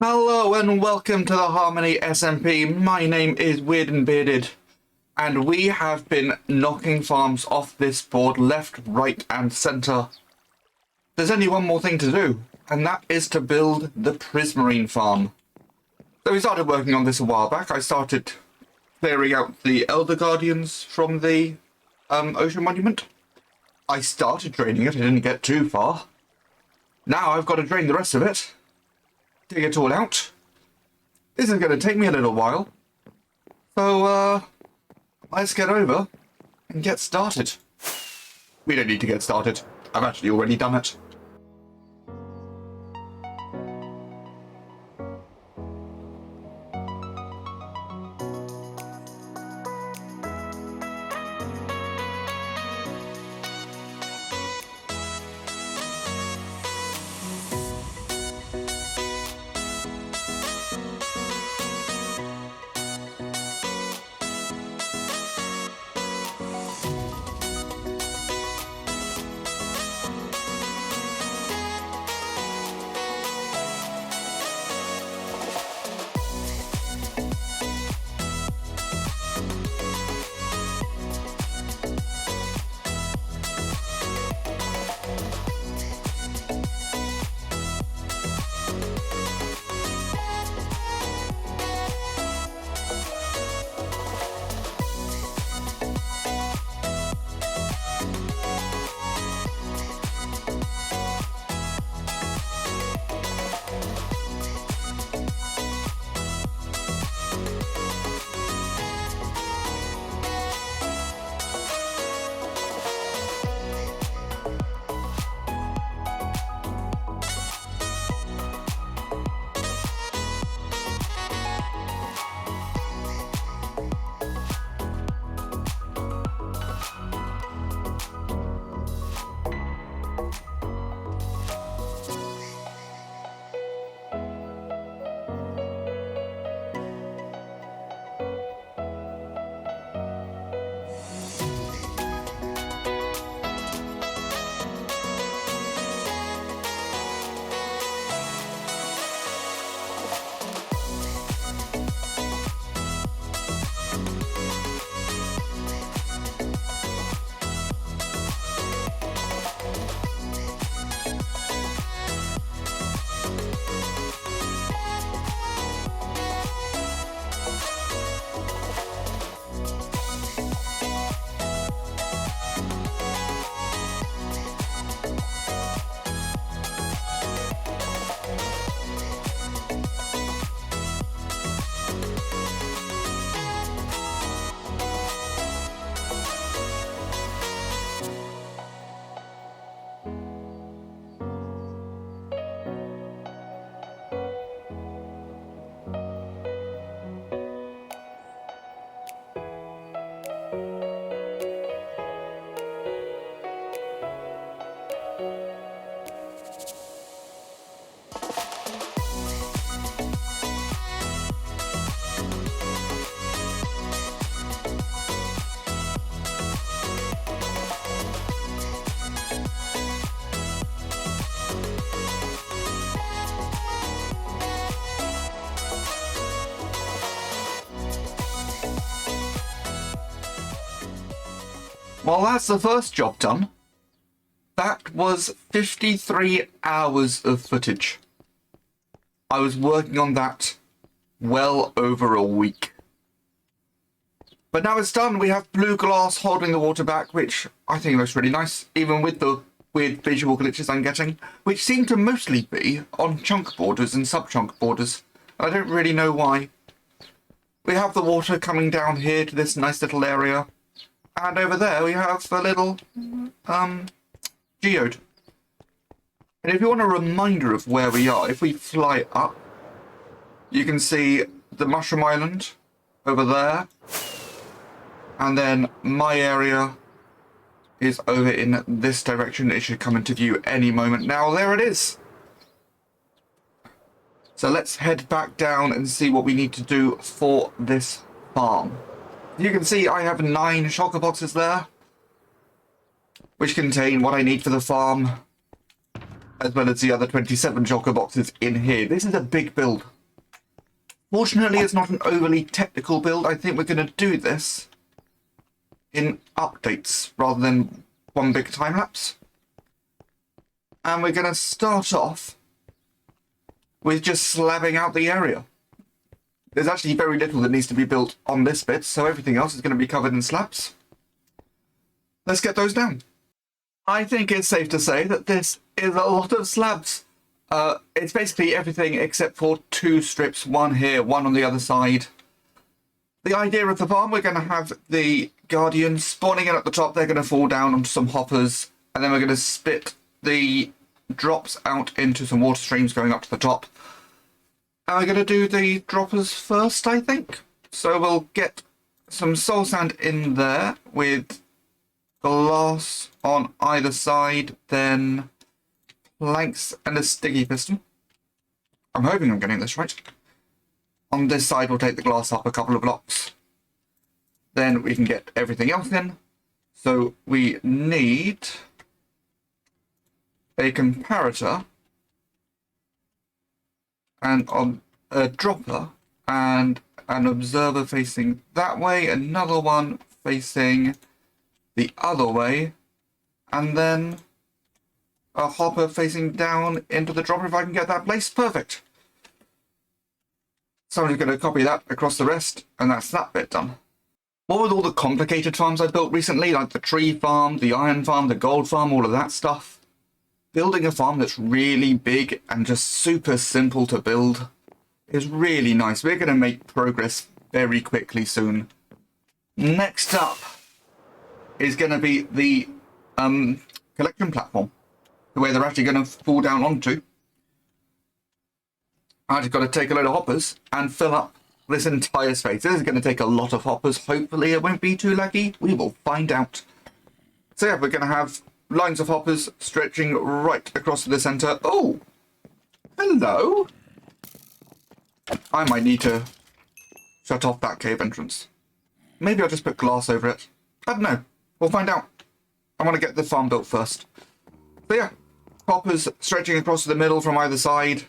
Hello and welcome to the Harmony SMP. My name is Weird and Bearded, and we have been knocking farms off this board left, right and centre. There's only one more thing to do, and that is to build the Prismarine farm. So we started working on this a while back. I started clearing out the Elder Guardians from the Ocean Monument. I started draining it, I didn't get too far. Now I've got to drain the rest of it. Dig it all out. This is going to take me a little while. So, let's get over and get started. We don't need to get started. I've actually already done it. Well, that's the first job done. That was 53 hours of footage. I was working on that well over a week. But now it's done. We have blue glass holding the water back, which I think looks really nice, even with the weird visual glitches I'm getting, which seem to mostly be on chunk borders and sub-chunk borders. I don't really know why. We have the water coming down here to this nice little area. And over there we have a little geode. And if you want a reminder of where we are, if we fly up, you can see the Mushroom Island over there. And then my area is over in this direction. It should come into view any moment now. There it is. So let's head back down and see what we need to do for this farm. You can see I have 9 shulker boxes there, which contain what I need for the farm, as well as the other 27 shulker boxes in here. This is a big build. Fortunately, it's not an overly technical build. I think we're going to do this in updates rather than one big time lapse. And we're going to start off with just slabbing out the area. There's actually very little that needs to be built on this bit, so everything else is going to be covered in slabs. Let's get those down. I think it's safe to say that this is a lot of slabs. It's basically everything except for 2 strips, one here, one on the other side. The idea of the farm, we're going to have the Guardians spawning in at the top. They're going to fall down onto some hoppers, and then we're going to spit the drops out into some water streams going up to the top. And we're going to do the droppers first, I think. So we'll get some soul sand in there with glass on either side, then planks and a sticky piston. I'm hoping I'm getting this right. On this side, we'll take the glass up a couple of blocks. Then we can get everything else in. So we need a comparator and a dropper and an observer facing that way, another one facing the other way, and then a hopper facing down into the dropper if I can get that placed. Perfect. So I'm just going to copy that across the rest, and that's that bit done. What with all the complicated farms I built recently, like the tree farm, the iron farm, the gold farm, all of that stuff, building a farm that's really big and just super simple to build is really nice. We're going to make progress very quickly soon. Next up is going to be the collection platform, where they're actually going to fall down onto. I just got to take a load of hoppers and fill up this entire space. This is going to take a lot of hoppers. Hopefully it won't be too laggy. We will find out. So yeah, we're going to have lines of hoppers stretching right across to the center. Oh, hello. I might need to shut off that cave entrance. Maybe I'll just put glass over it. I don't know. We'll find out. I want to get the farm built first. So yeah, hoppers stretching across the middle from either side.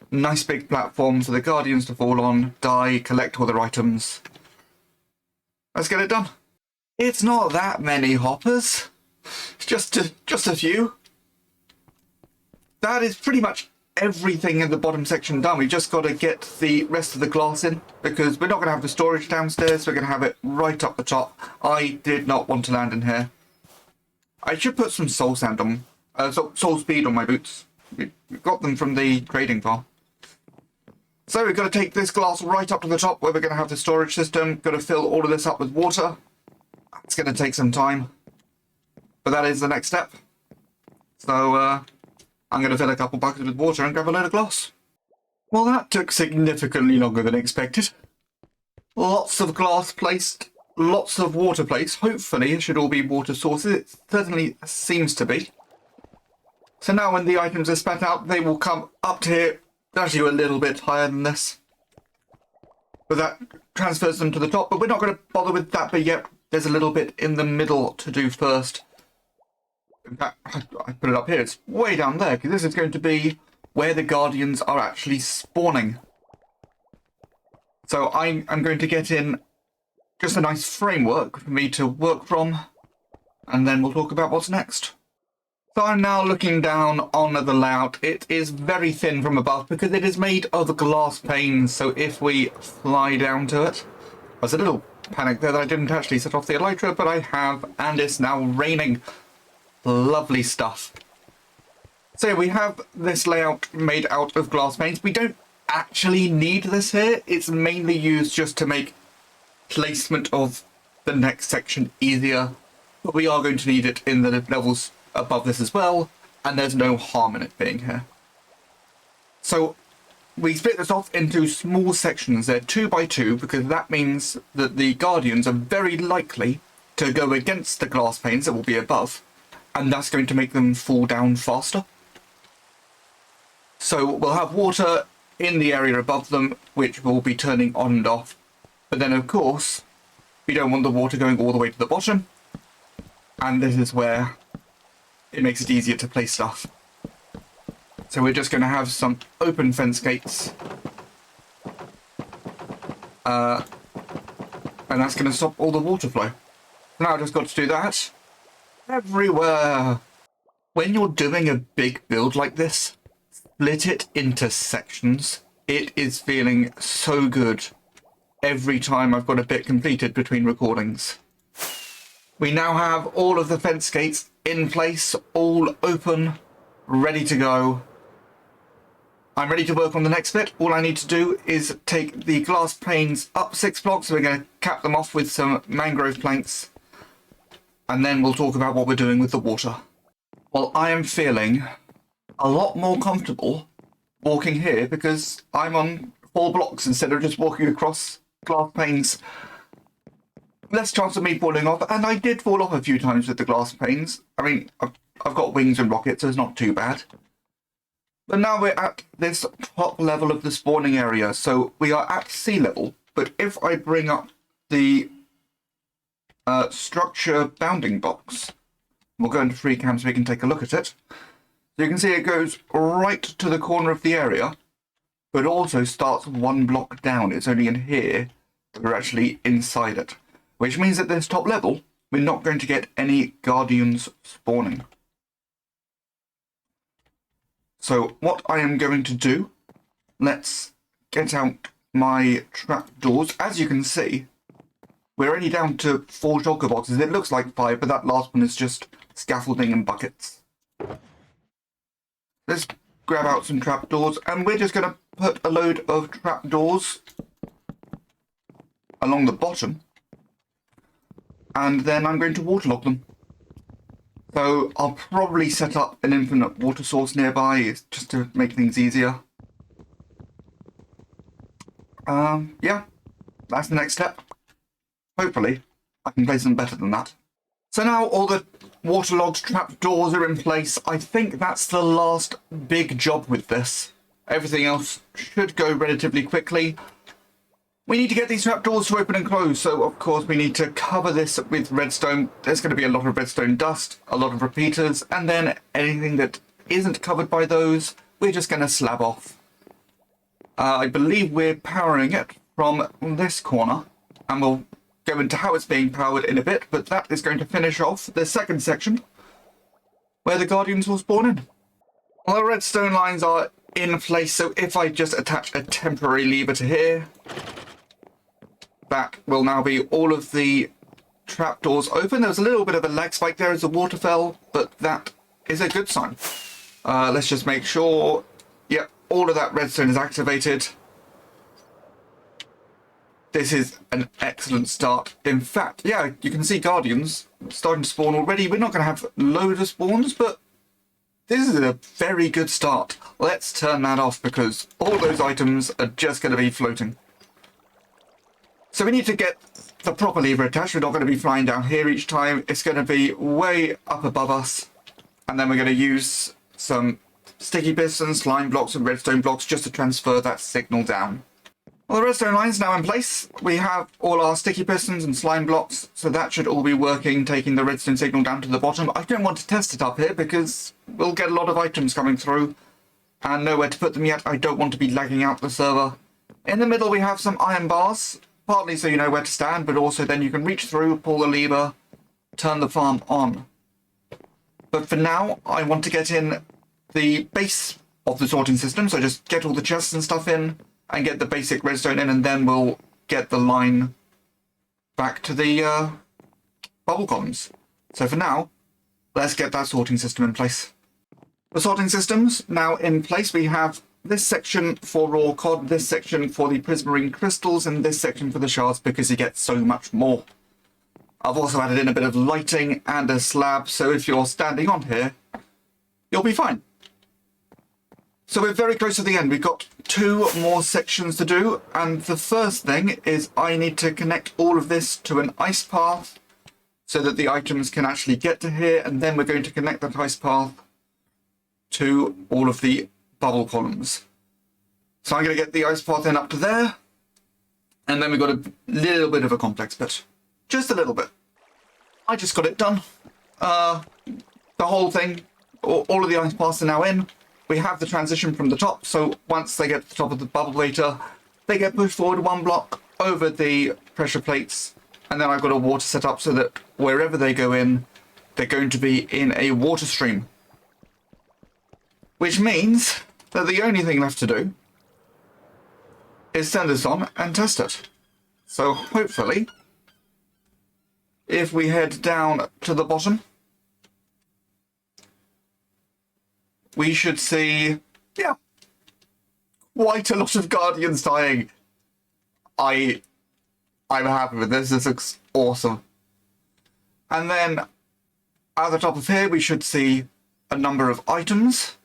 Nice big platform for the Guardians to fall on, die, collect all their items. Let's get it done. It's not that many hoppers. It's just a few. That is pretty much everything in the bottom section done. We just got to get the rest of the glass in, because we're not going to have the storage downstairs. We're going to have it right up the top. I did not want to land in here. I should put some soul sand on, soul speed on my boots. We got them from the trading farm. So we've got to take this glass right up to the top where we're going to have the storage system. Got to fill all of this up with water. It's going to take some time, but that is the next step. So I'm going to fill a couple buckets with water and grab a load of glass. Well, that took significantly longer than expected. Lots of glass placed, lots of water placed. Hopefully it should all be water sources. It certainly seems to be. So now when the items are spat out, they will come up to here, actually a little bit higher than this. But that transfers them to the top, but we're not going to bother with that bit yet. There's a little bit in the middle to do first. In fact, I put it up here. It's way down there, because this is going to be where the Guardians are actually spawning. So I'm going to get in just a nice framework for me to work from, and then we'll talk about what's next. So I'm now looking down on the layout. It is very thin from above because it is made of glass panes. So if we fly down to it, I was a little panicked there that I didn't actually set off the elytra, but I have, and it's now raining. Lovely stuff. So we have this layout made out of glass panes. We don't actually need this here. It's mainly used just to make placement of the next section easier, but we are going to need it in the levels above this as well, and there's no harm in it being here. So we split this off into small sections. They're 2 by 2 because that means that the Guardians are very likely to go against the glass panes that will be above, and that's going to make them fall down faster. So we'll have water in the area above them, which will be turning on and off, but then of course we don't want the water going all the way to the bottom, and this is where it makes it easier to place stuff. So we're just going to have some open fence gates And that's going to stop all the water flow. Now I've just got to do that everywhere. When you're doing a big build like this, split it into sections. It is feeling so good every time I've got a bit completed between recordings. We now have all of the fence gates in place, all open, ready to go. I'm ready to work on the next bit. All I need to do is take the glass panes up 6 blocks. So we're going to cap them off with some mangrove planks. And then we'll talk about what we're doing with the water. Well, I am feeling a lot more comfortable walking here because I'm on 4 blocks instead of just walking across glass panes. Less chance of me falling off, and I did fall off a few times with the glass panes. I mean, I've got wings and rockets, so it's not too bad. But now we're at this top level of the spawning area, so we are at sea level. But if I bring up the structure bounding box, we'll go into free cam so we can take a look at it. So you can see it goes right to the corner of the area, but also starts 1 block down. It's only in here that we're actually inside it, which means at this top level, we're not going to get any Guardians spawning. So what I am going to do, let's get out my trapdoors. As you can see, we're only down to 4 shulker boxes. It looks like 5, but that last one is just scaffolding and buckets. Let's grab out some trapdoors, and we're just going to put a load of trapdoors along the bottom, and then I'm going to waterlog them. So I'll probably set up an infinite water source nearby just to make things easier. Yeah, that's the next step. Hopefully, I can place them better than that. So now all the waterlogged trapdoors are in place. I think that's the last big job with this. Everything else should go relatively quickly. We need to get these trapdoors to open and close, so of course we need to cover this with redstone. There's going to be a lot of redstone dust, a lot of repeaters, and then anything that isn't covered by those, we're just going to slab off. I believe we're powering it from this corner, and we'll go into how it's being powered in a bit, but that is going to finish off the second section, where the Guardians will spawn in. Well, the redstone lines are in place, so if I just attach a temporary lever to here, that will now be all of the trapdoors open. There was a little bit of a lag spike there as the water fell, but that is a good sign. Let's just make sure, yep, all of that redstone is activated. This is an excellent start. In fact, yeah, you can see Guardians starting to spawn already. We're not going to have loads of spawns, but this is a very good start. Let's turn that off because all those items are just going to be floating. So we need to get the proper lever attached. We're not going to be flying down here each time. It's going to be way up above us. And then we're going to use some sticky pistons, slime blocks and redstone blocks just to transfer that signal down. Well, the redstone line's now in place. We have all our sticky pistons and slime blocks, so that should all be working, taking the redstone signal down to the bottom. I don't want to test it up here because we'll get a lot of items coming through and nowhere to put them yet. I don't want to be lagging out the server. In the middle we have some iron bars, partly so you know where to stand, but also then you can reach through, pull the lever, turn the farm on. But for now, I want to get in the base of the sorting system, so just get all the chests and stuff in, and get the basic redstone in, and then we'll get the line back to the bubble columns. So for now, let's get that sorting system in place. The sorting system's now in place. We have this section for raw cod, this section for the prismarine crystals, and this section for the shards because you get so much more. I've also added in a bit of lighting and a slab, so if you're standing on here, you'll be fine. So we're very close to the end. We've got 2 more sections to do, and the first thing is I need to connect all of this to an ice path so that the items can actually get to here, and then we're going to connect that ice path to all of the bubble columns. So I'm going to get the ice path in up to there, and then we've got a little bit of a complex bit. Just a little bit. I just got it done. The whole thing, all of the ice paths are now in. We have the transition from the top, so once they get to the top of the bubble later, they get pushed forward 1 block, over the pressure plates, and then I've got a water set up so that wherever they go in, they're going to be in a water stream. Which means that the only thing left to do is turn this on and test it. So hopefully, if we head down to the bottom, we should see, yeah, quite a lot of Guardians dying. I'm happy with this. This looks awesome. And then at the top of here, we should see a number of items.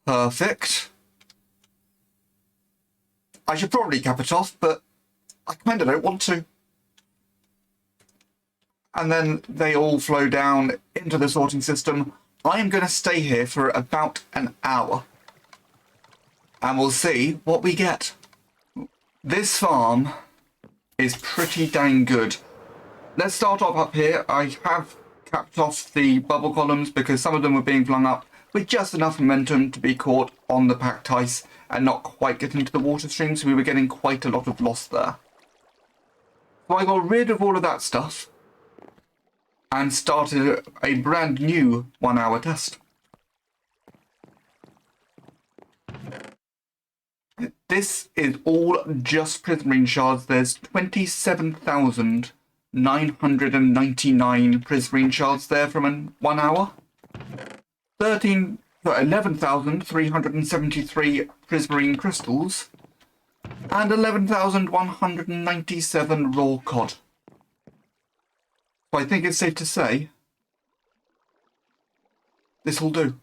Perfect. I should probably cap it off, but I kind of don't want to. And then they all flow down into the sorting system. I am going to stay here for about an hour. And we'll see what we get. This farm is pretty dang good. Let's start off up here. I have capped off the bubble columns because some of them were being flung up with just enough momentum to be caught on the packed ice and not quite get into the water stream, so we were getting quite a lot of loss there. So I got rid of all of that stuff and started a brand new 1 hour test. This is all just prismarine shards. There's 27,999 prismarine shards there from 1 hour. 11,373 prismarine crystals. And 11,197 raw cod. So I think it's safe to say this will do.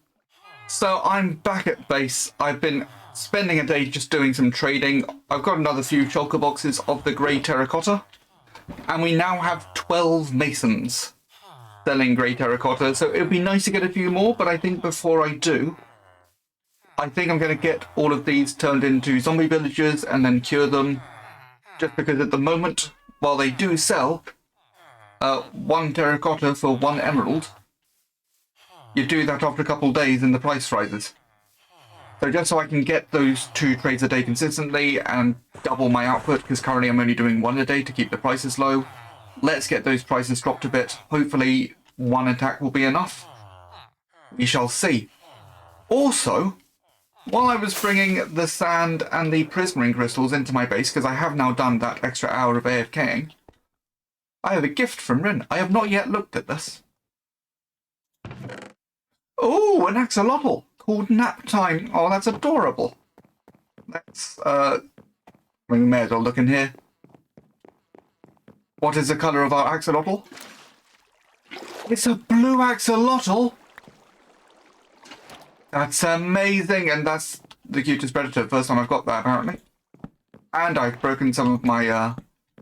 So I'm back at base. I've been spending a day just doing some trading. I've got another few shulker boxes of the grey terracotta. And we now have 12 masons selling grey terracotta. So it would be nice to get a few more, but I think before I do, I think I'm going to get all of these turned into zombie villagers and then cure them. Just because at the moment, while they do sell 1 terracotta for 1 emerald, you do that after a couple of days and the price rises. So just so I can get those 2 trades a day consistently and double my output, because currently I'm only doing 1 a day to keep the prices low, let's get those prices dropped a bit. Hopefully 1 attack will be enough. We shall see. Also, while I was bringing the sand and the prismarine crystals into my base, because I have now done that extra hour of AFKing, I have a gift from Rin. I have not yet looked at this. Oh, an axolotl called Nap Time. Oh, that's adorable. Let's, we may as well look in here. What is the colour of our axolotl? It's a blue axolotl. That's amazing, and that's the cutest predator. First time I've got that, apparently. And I've broken some of my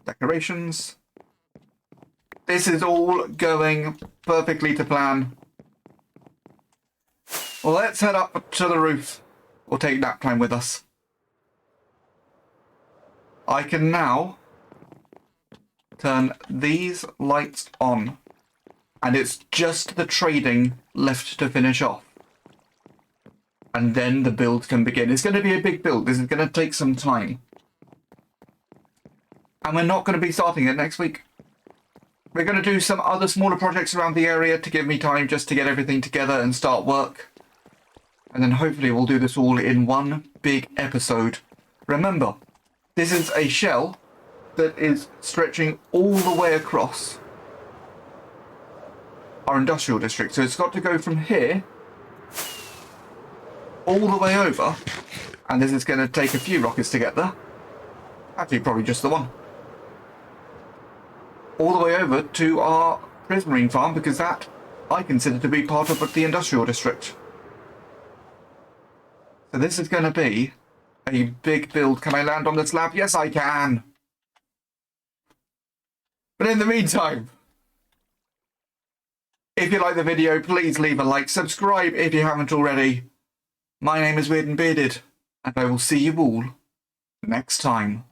decorations. This is all going perfectly to plan. Well, let's head up to the roof. We'll take nap time with us. I can now turn these lights on. And it's just the trading left to finish off. And then the build can begin. It's going to be a big build. This is going to take some time. And we're not going to be starting it next week. We're going to do some other smaller projects around the area to give me time just to get everything together and start work. And then hopefully we'll do this all in one big episode. Remember, this is a shell that is stretching all the way across our industrial district. So it's got to go from here all the way over. And this is going to take a few rockets to get there. Actually, probably just the one. All the way over to our prismarine farm, because that I consider to be part of the industrial district. So this is going to be a big build. Can I land on the slab? Yes, I can. But in the meantime, if you like the video, please leave a like. Subscribe if you haven't already. My name is Weird and Bearded, and I will see you all next time.